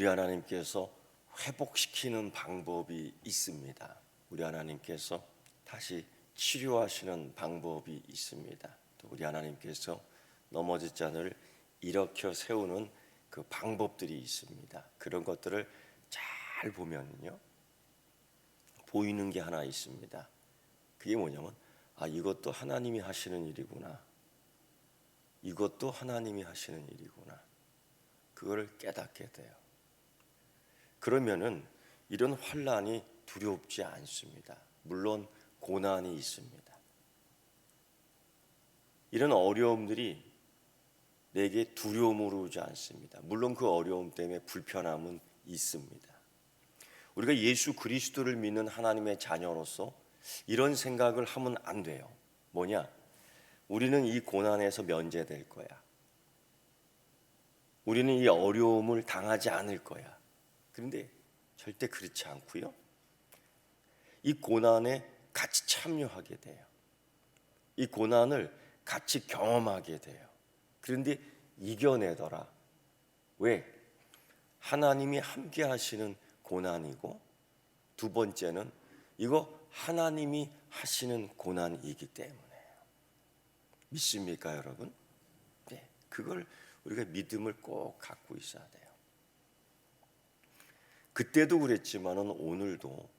우리 하나님께서 회복시키는 방법이 있습니다. 우리 하나님께서 다시 치료하시는 방법이 있습니다. 또 우리 하나님께서 넘어진 자를 일으켜 세우는 그 방법들이 있습니다. 그런 것들을 잘 보면요, 보이는 게 하나 있습니다. 그게 뭐냐면, 이것도 하나님이 하시는 일이구나, 이것도 하나님이 하시는 일이구나, 그거를 깨닫게 돼요. 그러면은 이런 환난이 두렵지 않습니다. 물론 고난이 있습니다. 이런 어려움들이 내게 두려움으로 오지 않습니다. 물론 그 어려움 때문에 불편함은 있습니다. 우리가 예수 그리스도를 믿는 하나님의 자녀로서 이런 생각을 하면 안 돼요. 뭐냐? 우리는 이 고난에서 면제될 거야. 우리는 이 어려움을 당하지 않을 거야. 그런데 절대 그렇지 않고요, 이 고난에 같이 참여하게 돼요. 이 고난을 같이 경험하게 돼요. 그런데 이겨내더라. 왜? 하나님이 함께 하시는 고난이고, 두 번째는 이거 하나님이 하시는 고난이기 때문에요. 믿습니까, 여러분? 네, 그걸 우리가 믿음을 꼭 갖고 있어야 돼요. 그때도 그랬지만은 오늘도,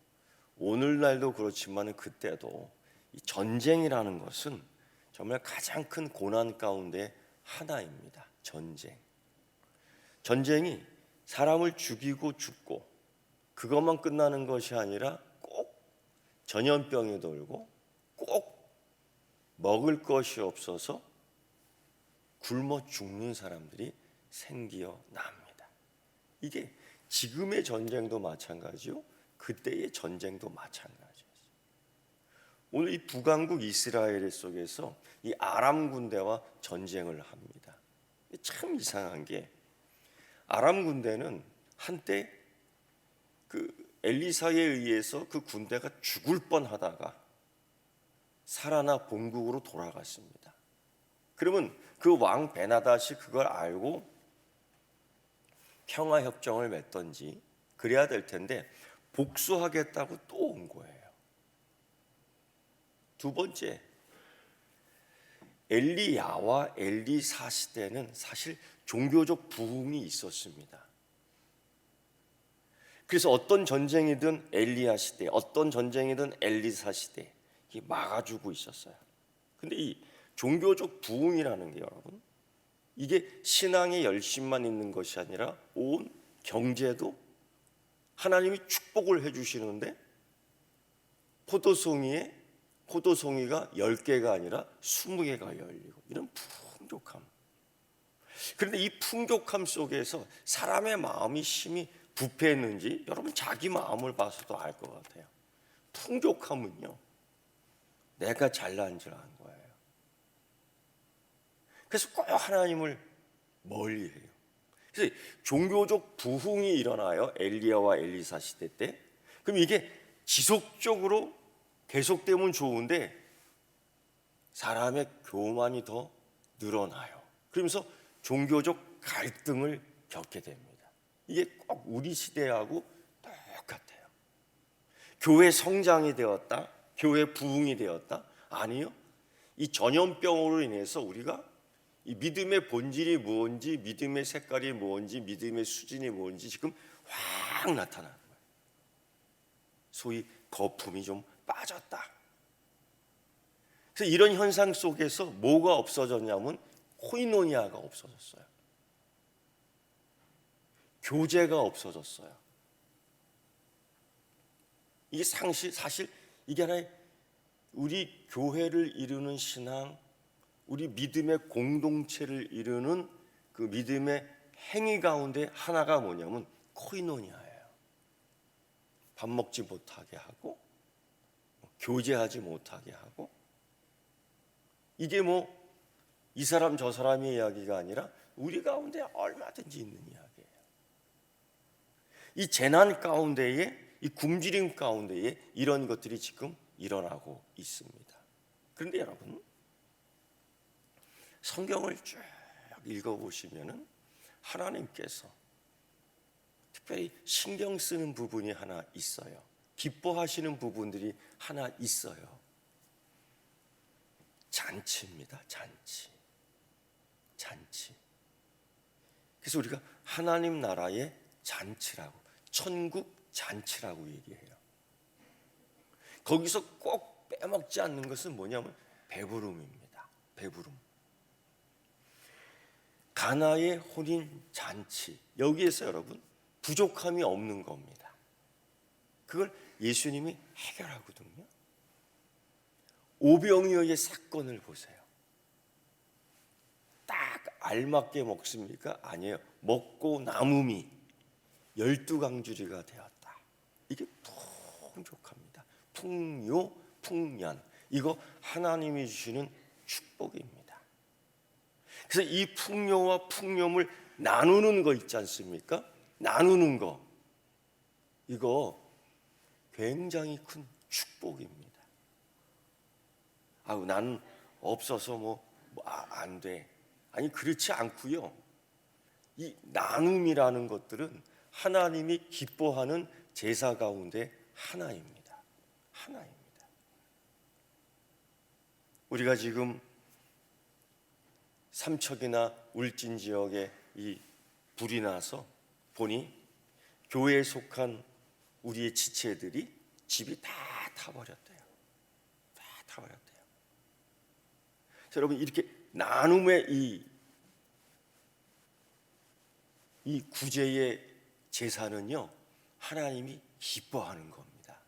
오늘날도 그렇지만은 그때도 이 전쟁이라는 것은 정말 가장 큰 고난 가운데 하나입니다. 전쟁이 사람을 죽이고 죽고 그것만 끝나는 것이 아니라 꼭 전염병이 돌고 꼭 먹을 것이 없어서 굶어 죽는 사람들이 생겨납니다. 이게 지금의 전쟁도 마찬가지요, 그때의 전쟁도 마찬가지였어요. 오늘 이 북왕국 이스라엘 속에서 이 아람 군대와 전쟁을 합니다. 참 이상한 게, 아람 군대는 한때 그 엘리사에 의해서 그 군대가 죽을 뻔하다가 살아나 본국으로 돌아갔습니다. 그러면 그 왕 베나닷이 그걸 알고 평화협정을 맺던지 그래야 될 텐데 복수하겠다고 또 온 거예요. 두 번째, 엘리야와 엘리사 시대는 사실 종교적 부흥이 있었습니다. 그래서 어떤 전쟁이든 엘리야 시대, 어떤 전쟁이든 엘리사 시대 막아주고 있었어요. 근데 이 종교적 부흥이라는 게, 여러분, 이게 신앙의 열심만 있는 것이 아니라 온 경제도 하나님이 축복을 해주시는데 포도송이가 10개가 아니라 20개가 열리고, 이런 풍족함. 그런데 이 풍족함 속에서 사람의 마음이 심히 부패했는지 여러분 자기 마음을 봐서도 알 것 같아요. 풍족함은요, 내가 잘난 줄 아는 거예요. 그래서 꼭 하나님을 멀리해요. 그래서 종교적 부흥이 일어나요, 엘리야와 엘리사 시대 때. 그럼 이게 지속적으로 계속되면 좋은데 사람의 교만이 더 늘어나요. 그러면서 종교적 갈등을 겪게 됩니다. 이게 꼭 우리 시대하고 똑같아요. 교회 성장이 되었다, 교회 부흥이 되었다? 아니요. 이 전염병으로 인해서 우리가 이 믿음의 본질이 무엇인지, 믿음의 색깔이 무엇인지, 믿음의 수준이 무엇인지 지금 확 나타나는 거예요. 소위 거품이 좀 빠졌다. 그래서 이런 현상 속에서 뭐가 없어졌냐면 코이노니아가 없어졌어요. 교제가 없어졌어요. 이게 사실 이게 하나의 우리 교회를 이루는 신앙, 우리 믿음의 공동체를 이루는 그 믿음의 행위 가운데 하나가 뭐냐면 코이노니아예요. 밥 먹지 못하게 하고 교제하지 못하게 하고, 이게 뭐 이 사람 저 사람의 이야기가 아니라 우리 가운데 얼마든지 있는 이야기예요. 이 재난 가운데에, 이 굶주림 가운데에 이런 것들이 지금 일어나고 있습니다. 그런데 여러분, 성경을 쭉 읽어보시면은 하나님께서 특별히 신경 쓰는 부분이 하나 있어요. 기뻐하시는 부분들이 하나 있어요. 잔치입니다. 잔치. 그래서 우리가 하나님 나라의 잔치라고, 천국 잔치라고 얘기해요. 거기서 꼭 빼먹지 않는 것은 뭐냐면 배부름입니다. 배부름. 가나의 혼인 잔치, 여기에서 여러분 부족함이 없는 겁니다. 그걸 예수님이 해결하거든요. 오병이어의 사건을 보세요. 딱 알맞게 먹습니까? 아니에요. 먹고 남음이 12강주리가 되었다. 이게 풍족합니다. 풍요, 풍년. 이거 하나님이 주시는 축복입니다. 그래서 이 풍요와 풍요를 나누는 거 있지 않습니까? 나누는 거. 이거 굉장히 큰 축복입니다. 아우, 나는 없어서 안 돼. 아니, 그렇지 않고요. 이 나눔이라는 것들은 하나님이 기뻐하는 제사 가운데 하나입니다. 하나입니다. 우리가 지금 삼척이나 울진 지역에 이 불이 나서 보니 교회에 속한 우리의 지체들이 집이 다 타버렸대요. 다 타버렸대요. 여러분, 이렇게 나눔의 이 구제의 제사는요, 하나님이 기뻐하는 겁니다.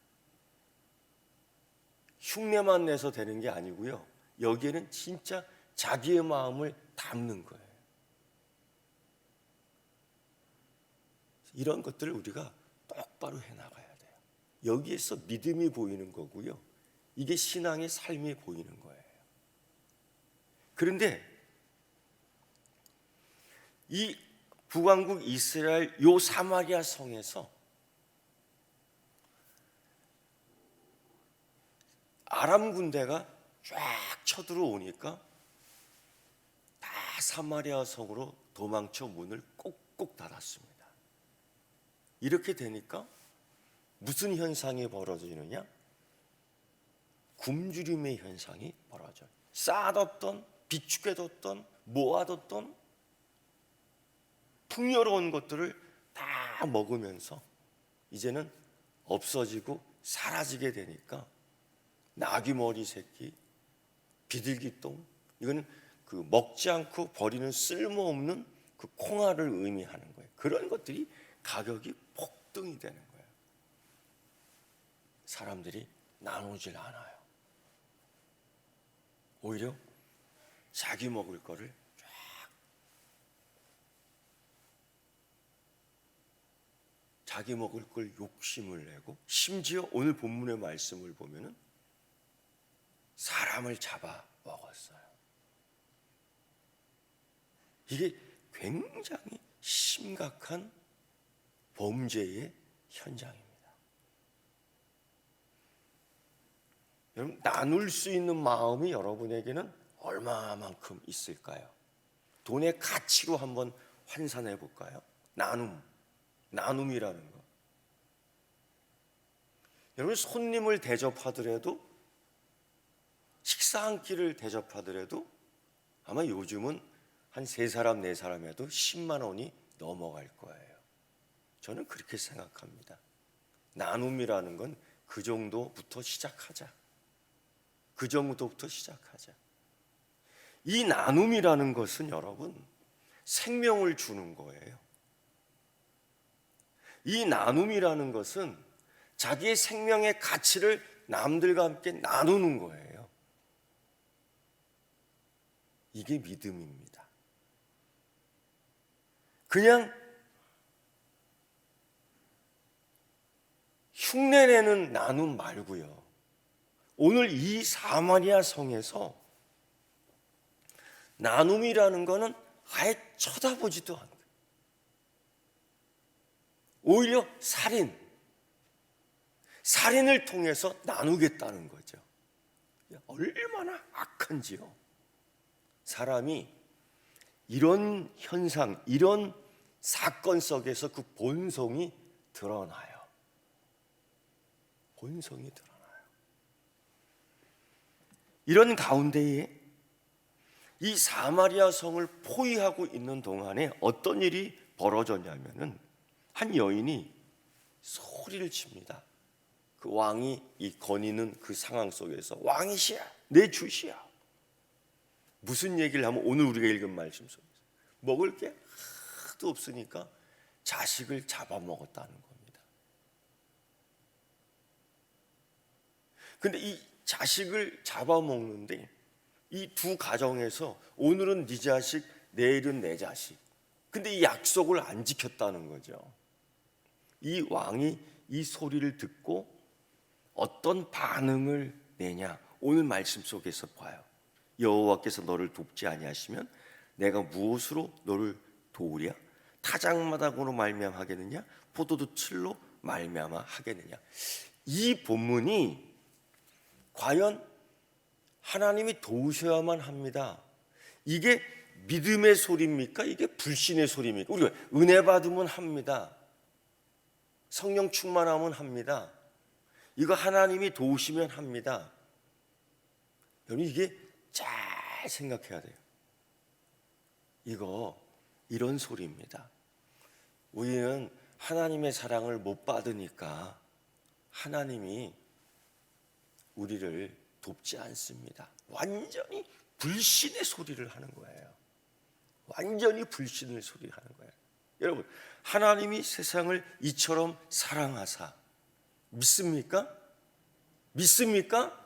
흉내만 내서 되는 게 아니고요, 여기에는 진짜 자기의 마음을 담는 거예요. 이런 것들을 우리가 똑바로 해나가야 돼요. 여기에서 믿음이 보이는 거고요, 이게 신앙의 삶이 보이는 거예요. 그런데 이 북왕국 이스라엘 요 사마리아 성에서 아람 군대가 쫙 쳐들어오니까 다 사마리아 성으로 도망쳐 문을 꼭꼭 닫았습니다. 이렇게 되니까 무슨 현상이 벌어지느냐? 굶주림의 현상이 벌어져요. 쌓아뒀던, 비축해뒀던, 모아뒀던 풍요로운 것들을 다 먹으면서 이제는 없어지고 사라지게 되니까 나귀머리 새끼, 비둘기똥, 이거는 그 먹지 않고 버리는 쓸모없는 그 콩알을 의미하는 거예요. 그런 것들이 가격이 폭등이 되는 거예요. 사람들이 나누질 않아요. 오히려 자기 먹을 거를 쫙 자기 먹을 걸 욕심을 내고, 심지어 오늘 본문의 말씀을 보면은 사람을 잡아 먹었어요. 이게 굉장히 심각한 범죄의 현장입니다. 여러분, 나눌 수 있는 마음이 여러분에게는 얼마만큼 있을까요? 돈의 가치로 한번 환산해 볼까요? 나눔이라는 거. 여러분, 손님을 대접하더라도, 식사 한 끼를 대접하더라도 아마 요즘은 한 3사람, 4사람에도 10만 원이 넘어갈 거예요. 저는 그렇게 생각합니다. 나눔이라는 건 그 정도부터 시작하자. 그 정도부터 시작하자. 이 나눔이라는 것은 여러분, 생명을 주는 거예요. 이 나눔이라는 것은 자기의 생명의 가치를 남들과 함께 나누는 거예요. 이게 믿음입니다. 그냥 흉내내는 나눔 말고요, 오늘 이 사마리아 성에서 나눔이라는 거는 아예 쳐다보지도 않고, 오히려 살인을 통해서 나누겠다는 거죠. 얼마나 악한지요. 사람이 이런 현상, 이런 사건 속에서 그 본성이 드러나요. 본성이 드러나요. 이런 가운데에 이 사마리아 성을 포위하고 있는 동안에 어떤 일이 벌어졌냐면은 한 여인이 소리를 칩니다. 그 왕이 이 거니는 그 상황 속에서 왕이시야, 내 주시야. 무슨 얘기를 하면 오늘 우리가 읽은 말씀 속에서 먹을 게 하나도 없으니까 자식을 잡아먹었다는 겁니다. 근데 이 자식을 잡아먹는데 이 두 가정에서 오늘은 네 자식, 내일은 내 자식. 근데 이 약속을 안 지켰다는 거죠. 이 왕이 이 소리를 듣고 어떤 반응을 내냐? 오늘 말씀 속에서 봐요. 여호와께서 너를 돕지 아니하시면 내가 무엇으로 너를 도우랴? 타작마당으로 말미암하겠느냐? 포도주 틀로 말미암아 하겠느냐? 이 본문이 과연 하나님이 도우셔야만 합니다. 이게 믿음의 소리입니까? 이게 불신의 소리입니까? 우리가 은혜 받으면 합니다. 성령 충만하면 합니다. 이거 하나님이 도우시면 합니다. 여러분 이게 잘 생각해야 돼요. 이거 이런 소리입니다. 우리는 하나님의 사랑을 못 받으니까 하나님이 우리를 돕지 않습니다. 완전히 불신의 소리를 하는 거예요. 완전히 불신의 소리를 하는 거예요. 여러분, 하나님이 세상을 이처럼 사랑하사 믿습니까? 믿습니까?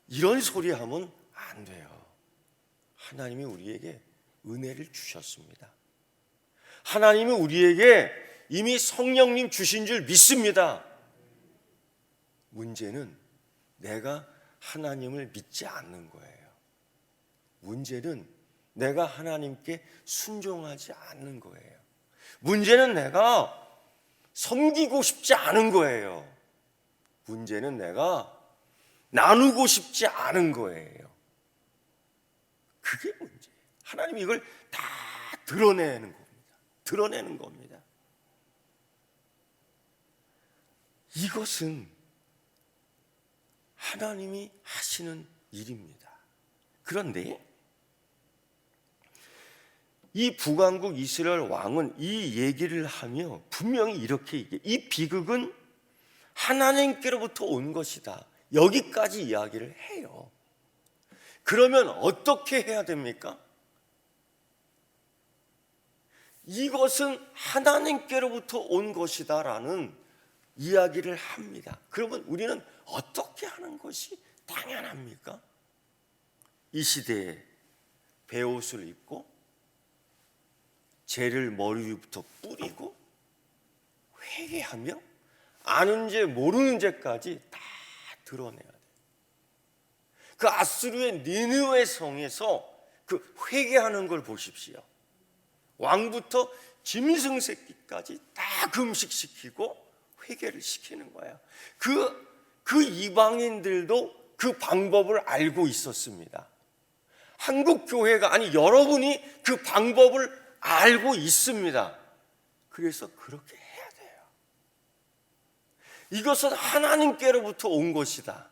이런 소리 하면 안 돼요. 하나님이 우리에게 은혜를 주셨습니다. 하나님이 우리에게 이미 성령님 주신 줄 믿습니다. 문제는 내가 하나님을 믿지 않는 거예요. 문제는 내가 하나님께 순종하지 않는 거예요. 문제는 내가 섬기고 싶지 않은 거예요. 문제는 내가 나누고 싶지 않은 거예요. 그게 문제예요. 하나님이 이걸 다 드러내는 겁니다. 드러내는 겁니다. 이것은 하나님이 하시는 일입니다. 그런데 이 북왕국 이스라엘 왕은 이 얘기를 하며 분명히 이렇게 얘기해요. 이 비극은 하나님께로부터 온 것이다. 여기까지 이야기를 해요. 그러면 어떻게 해야 됩니까? 이것은 하나님께로부터 온 것이다라는 이야기를 합니다. 그러면 우리는 어떻게 하는 것이 당연합니까? 이 시대에 베옷을 입고 죄를 머리 위부터 뿌리고 회개하며 아는 죄 모르는 죄까지 다 드러내야 돼요. 그 아수르의 니느웨 성에서 그 회개하는 걸 보십시오. 왕부터 짐승 새끼까지 다 금식시키고 회개를 시키는 거야. 그 이방인들도 그 방법을 알고 있었습니다. 한국 교회가 아니 여러분이 그 방법을 알고 있습니다. 그래서 그렇게 해야 돼요. 이것은 하나님께로부터 온 것이다.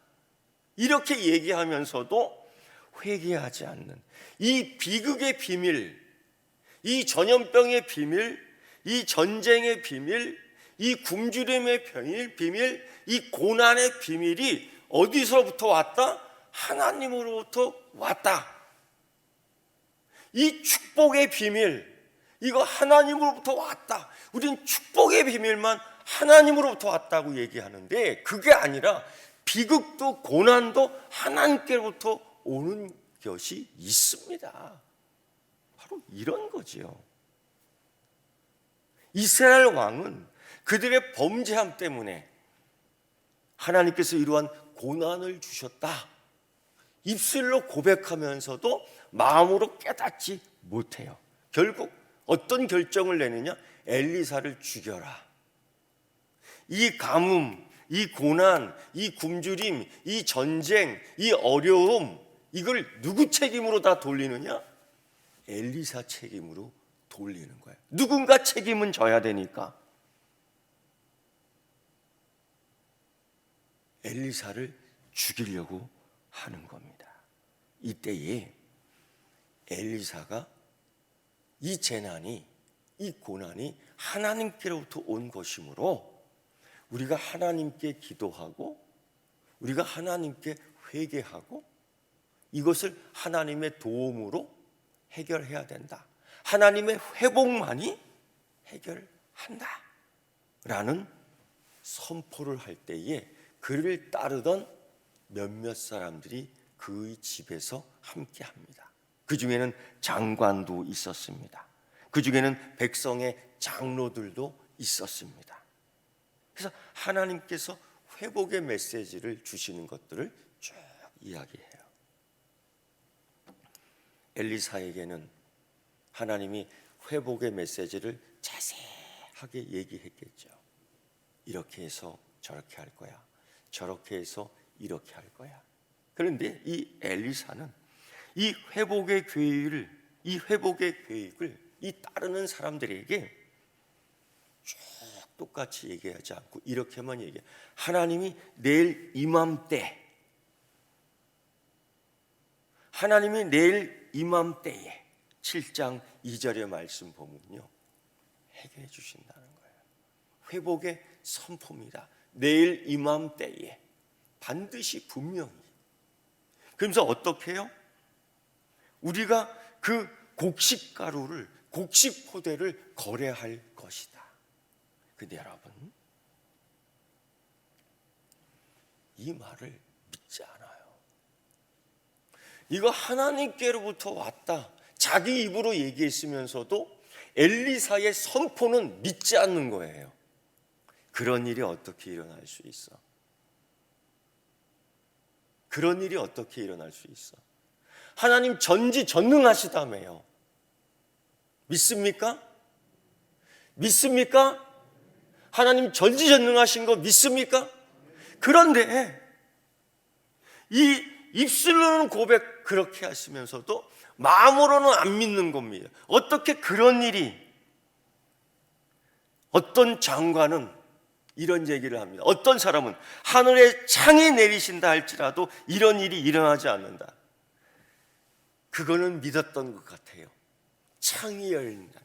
이렇게 얘기하면서도 회개하지 않는 이 비극의 비밀, 이 전염병의 비밀, 이 전쟁의 비밀, 이 굶주림의 비밀, 이 고난의 비밀이 어디서부터 왔다? 하나님으로부터 왔다. 이 축복의 비밀, 이거 하나님으로부터 왔다. 우리는 축복의 비밀만 하나님으로부터 왔다고 얘기하는데 그게 아니라 비극도 고난도 하나님께로부터 오는 것이 있습니다. 바로 이런 거지요. 이스라엘 왕은 그들의 범죄함 때문에 하나님께서 이러한 고난을 주셨다. 입술로 고백하면서도 마음으로 깨닫지 못해요. 결국 어떤 결정을 내느냐? 엘리사를 죽여라. 이 가뭄, 이 고난, 이 굶주림, 이 전쟁, 이 어려움 이걸 누구 책임으로 다 돌리느냐? 엘리사 책임으로 돌리는 거예요. 누군가 책임은 져야 되니까. 엘리사를 죽이려고 하는 겁니다. 이때에 엘리사가 이 재난이, 이 고난이 하나님께로부터 온 것이므로 우리가 하나님께 기도하고 우리가 하나님께 회개하고 이것을 하나님의 도움으로 해결해야 된다. 하나님의 회복만이 해결한다 라는 선포를 할 때에 그를 따르던 몇몇 사람들이 그의 집에서 함께 합니다. 그 중에는 장관도 있었습니다. 그 중에는 백성의 장로들도 있었습니다. 그래서 하나님께서 회복의 메시지를 주시는 것들을 쭉 이야기해요. 엘리사에게는 하나님이 회복의 메시지를 자세하게 얘기했겠죠. 이렇게 해서 저렇게 할 거야. 저렇게 해서 이렇게 할 거야. 그런데 이 엘리사는 이 회복의 계획을 이 따르는 사람들에게 쭉 똑같이 얘기하지 않고 이렇게만 얘기해. 하나님이 내일 이맘때에 하나님이 내일 이맘때에 7장 2절의 말씀 보면요, 해결해 주신다는 거예요. 회복의 선포입니다. 내일 이맘때에 반드시 분명히. 그러면서 어떻게 해요? 우리가 그 곡식가루를, 곡식포대를 거래할 것이다. 근데 여러분, 이 말을 믿지 않아요. 이거 하나님께로부터 왔다, 자기 입으로 얘기했으면서도 엘리사의 선포는 믿지 않는 거예요. 그런 일이 어떻게 일어날 수 있어? 그런 일이 어떻게 일어날 수 있어? 하나님 전지전능하시다며요. 믿습니까? 믿습니까? 하나님 전지전능하신 거 믿습니까? 그런데 이 입술로는 고백 그렇게 하시면서도 마음으로는 안 믿는 겁니다. 어떻게 그런 일이, 어떤 장관은 이런 얘기를 합니다. 어떤 사람은 하늘에 창이 내리신다 할지라도 이런 일이 일어나지 않는다. 그거는 믿었던 것 같아요. 창이 열린다.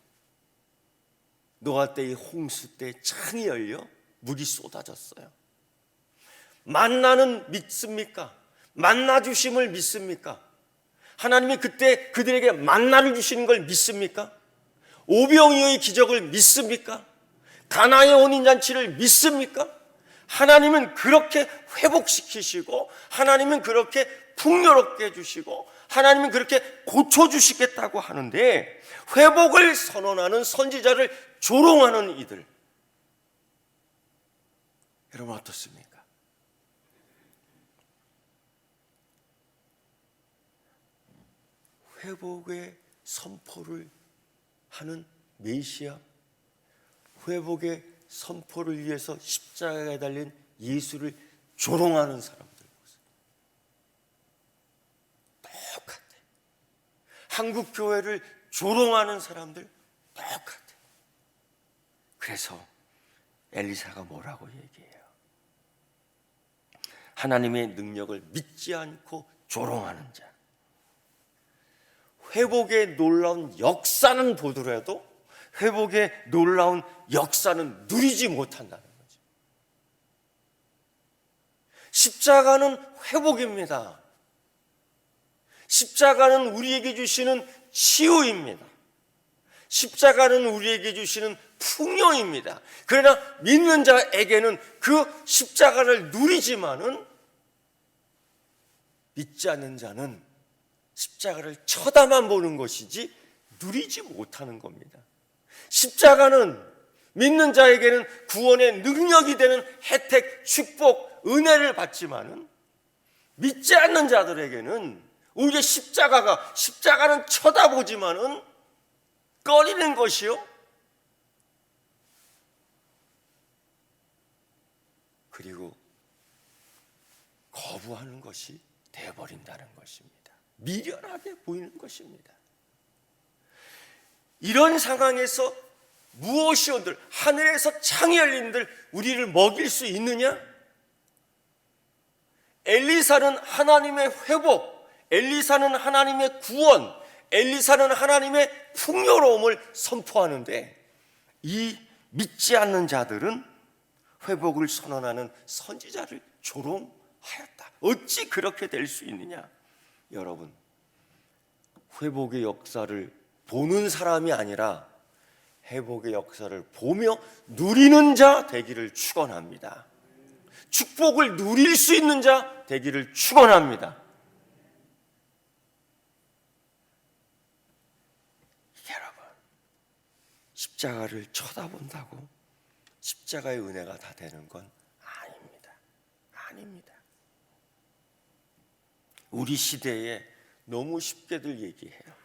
노아 때의 홍수 때 창이 열려 물이 쏟아졌어요. 만나는 믿습니까? 만나 주심을 믿습니까? 하나님이 그때 그들에게 만나를 주시는 걸 믿습니까? 오병이어의 기적을 믿습니까? 가나의 혼인잔치를 믿습니까? 하나님은 그렇게 회복시키시고 하나님은 그렇게 풍요롭게 해주시고 하나님은 그렇게 고쳐주시겠다고 하는데, 회복을 선언하는 선지자를 조롱하는 이들, 여러분 어떻습니까? 회복의 선포를 하는 메시아, 회복의 선포를 위해서 십자가에 달린 예수를 조롱하는 사람들 똑같아. 한국 교회를 조롱하는 사람들 똑같아. 그래서 엘리사가 뭐라고 얘기해요? 하나님의 능력을 믿지 않고 조롱하는 자, 회복의 놀라운 역사는 보더라도 회복의 놀라운 역사는 누리지 못한다는 거죠. 십자가는 회복입니다. 십자가는 우리에게 주시는 치유입니다. 십자가는 우리에게 주시는 풍요입니다. 그러나 믿는 자에게는 그 십자가를 누리지만은 믿지 않는 자는 십자가를 쳐다만 보는 것이지 누리지 못하는 겁니다. 십자가는 믿는 자에게는 구원의 능력이 되는 혜택, 축복, 은혜를 받지만은 믿지 않는 자들에게는 오히려 십자가는 쳐다보지만은 꺼리는 것이요, 그리고 거부하는 것이 되어버린다는 것입니다. 미련하게 보이는 것입니다. 이런 상황에서 무엇이 온들 하늘에서 창이 열린들 우리를 먹일 수 있느냐? 엘리사는 하나님의 회복, 엘리사는 하나님의 구원, 엘리사는 하나님의 풍요로움을 선포하는데 이 믿지 않는 자들은 회복을 선언하는 선지자를 조롱하였다. 어찌 그렇게 될 수 있느냐? 여러분, 회복의 역사를 보는 사람이 아니라 회복의 역사를 보며 누리는 자 되기를 축원합니다. 축복을 누릴 수 있는 자 되기를 축원합니다. 여러분, 십자가를 쳐다본다고 십자가의 은혜가 다 되는 건 아닙니다. 아닙니다. 우리 시대에 너무 쉽게들 얘기해요.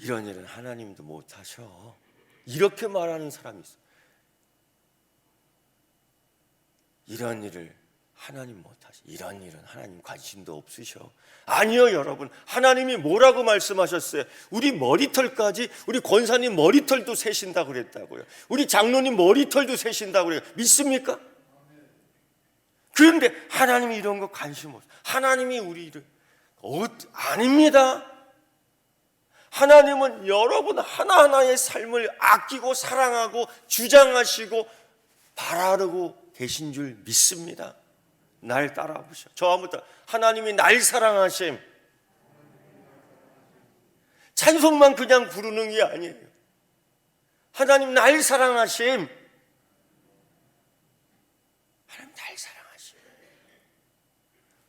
이런 일은 하나님도 못하셔. 이렇게 말하는 사람이 있어. 이런 일을 하나님 못하셔. 이런 일은 하나님 관심도 없으셔. 아니요, 여러분. 하나님이 뭐라고 말씀하셨어요? 우리 머리털까지, 우리 권사님 머리털도 세신다고 그랬다고요. 우리 장로님 머리털도 세신다고 그래요. 믿습니까? 그런데 하나님이 이런 거 관심 없어요. 하나님이 우리를 아닙니다. 하나님은 여러분 하나하나의 삶을 아끼고 사랑하고 주장하시고 바라고 계신 줄 믿습니다. 날 따라보셔. 저 한번 하나님이 날 사랑하심. 찬송만 그냥 부르는 게 아니에요. 하나님 날 사랑하심. 하나님 날 사랑하심.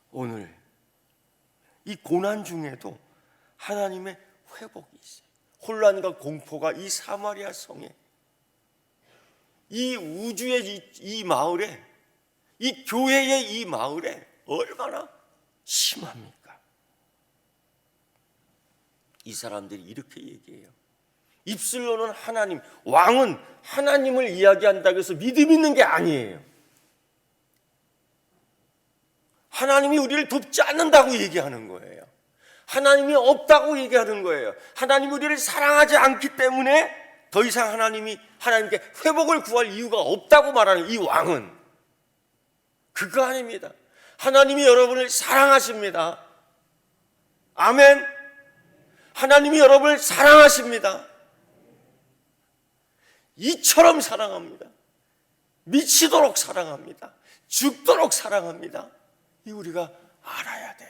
오늘 이 고난 중에도 하나님의 회복이 있어요. 혼란과 공포가 이 사마리아 성에, 이 우주의 이 마을에, 이 교회의 이 마을에 얼마나 심합니까? 이 사람들이 이렇게 얘기해요. 입술로는 하나님, 왕은 하나님을 이야기한다고 해서 믿음 있는 게 아니에요. 하나님이 우리를 돕지 않는다고 얘기하는 거예요. 하나님이 없다고 얘기하는 거예요. 하나님이 우리를 사랑하지 않기 때문에 더 이상 하나님께 회복을 구할 이유가 없다고 말하는 이 왕은 그거 아닙니다. 하나님이 여러분을 사랑하십니다. 아멘. 하나님이 여러분을 사랑하십니다. 이처럼 사랑합니다. 미치도록 사랑합니다. 죽도록 사랑합니다. 이 우리가 알아야 돼요.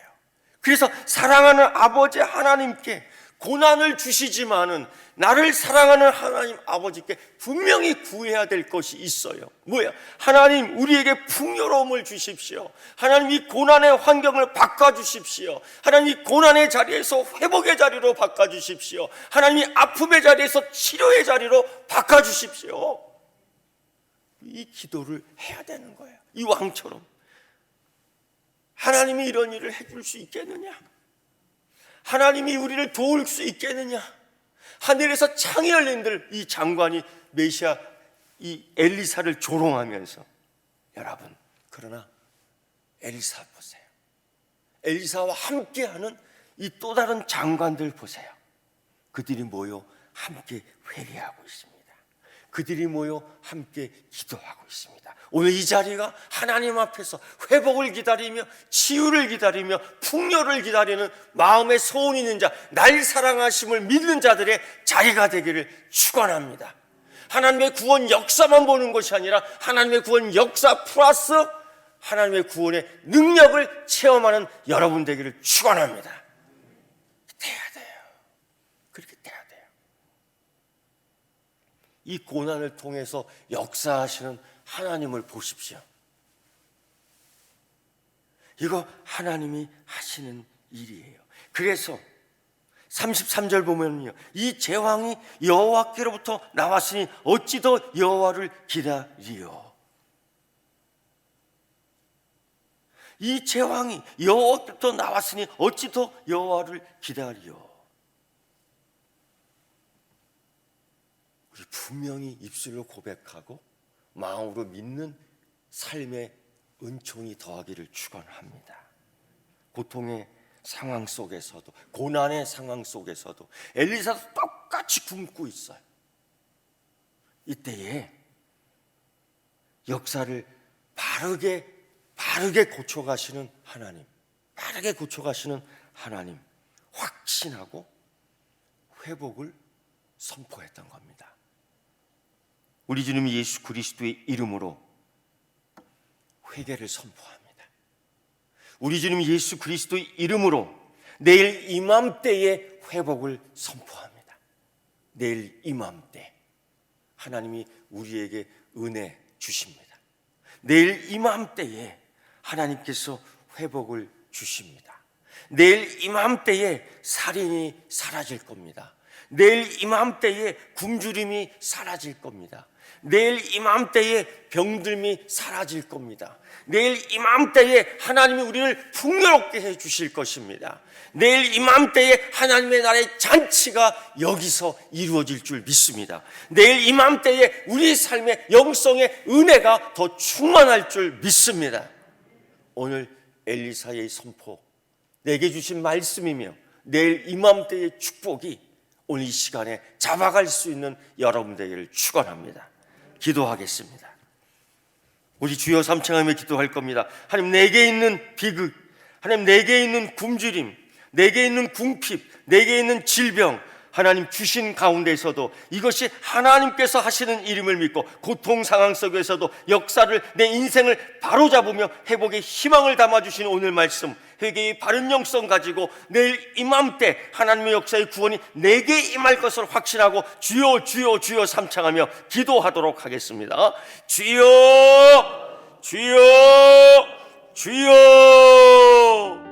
그래서 사랑하는 아버지 하나님께 고난을 주시지만은 나를 사랑하는 하나님 아버지께 분명히 구해야 될 것이 있어요. 뭐야? 하나님 우리에게 풍요로움을 주십시오. 하나님 이 고난의 환경을 바꿔주십시오. 하나님 이 고난의 자리에서 회복의 자리로 바꿔주십시오. 하나님 이 아픔의 자리에서 치료의 자리로 바꿔주십시오. 이 기도를 해야 되는 거예요. 이 왕처럼. 하나님이 이런 일을 해줄 수 있겠느냐? 하나님이 우리를 도울 수 있겠느냐? 하늘에서 창이 열린들 이 장관이 메시아 이 엘리사를 조롱하면서, 여러분, 그러나 엘리사 보세요. 엘리사와 함께하는 이 또 다른 장관들 보세요. 그들이 모여 함께 회개하고 있습니다. 그들이 모여 함께 기도하고 있습니다. 오늘 이 자리가 하나님 앞에서 회복을 기다리며 치유를 기다리며 풍요를 기다리는 마음의 소원이 있는 자, 날 사랑하심을 믿는 자들의 자리가 되기를 축원합니다. 하나님의 구원 역사만 보는 것이 아니라 하나님의 구원 역사 플러스 하나님의 구원의 능력을 체험하는 여러분 되기를 축원합니다. 돼야 돼요. 그렇게 돼야 돼요. 이 고난을 통해서 역사하시는 하나님을 보십시오. 이거 하나님이 하시는 일이에요. 그래서 33절 보면요, 이 제왕이 여호와께로부터 나왔으니 어찌 더 여호와를 기다리요. 이 제왕이 여호와께로부터 나왔으니 어찌 더 여호와를 기다리요. 우리 분명히 입술로 고백하고 마음으로 믿는 삶의 은총이 더하기를 축원합니다. 고통의 상황 속에서도, 고난의 상황 속에서도 엘리사도 떡같이 굶고 있어요. 이때에 역사를 바르게 고쳐가시는 하나님, 빠르게 고쳐가시는 하나님 확신하고 회복을 선포했던 겁니다. 우리 주님 예수 그리스도의 이름으로 회개를 선포합니다. 우리 주님 예수 그리스도의 이름으로 내일 이맘때에 회복을 선포합니다. 내일 이맘때 하나님이 우리에게 은혜 주십니다. 내일 이맘때에 하나님께서 회복을 주십니다. 내일 이맘때에 살인이 사라질 겁니다. 내일 이맘때에 굶주림이 사라질 겁니다. 내일 이맘때에 병들미 사라질 겁니다. 내일 이맘때에 하나님이 우리를 풍요롭게 해 주실 것입니다. 내일 이맘때에 하나님의 나라의 잔치가 여기서 이루어질 줄 믿습니다. 내일 이맘때에 우리 삶의 영성의 은혜가 더 충만할 줄 믿습니다. 오늘 엘리사의 선포, 내게 주신 말씀이며 내일 이맘때의 축복이 오늘 이 시간에 잡아갈 수 있는 여러분 되기를 축원합니다. 기도하겠습니다. 우리 주여 삼창하며 기도할 겁니다. 하나님, 내게 있는 비극, 하나님 내게 있는 굶주림, 내게 있는 궁핍, 내게 있는 질병, 하나님 주신 가운데서도 이것이 하나님께서 하시는 일임을 믿고 고통 상황 속에서도 역사를, 내 인생을 바로잡으며 회복의 희망을 담아주신 오늘 말씀, 회개의 바른 영성 가지고 내일 이맘때 하나님의 역사의 구원이 내게 임할 것을 확신하고 주여 주여 주여 삼창하며 기도하도록 하겠습니다. 주여 주여 주여.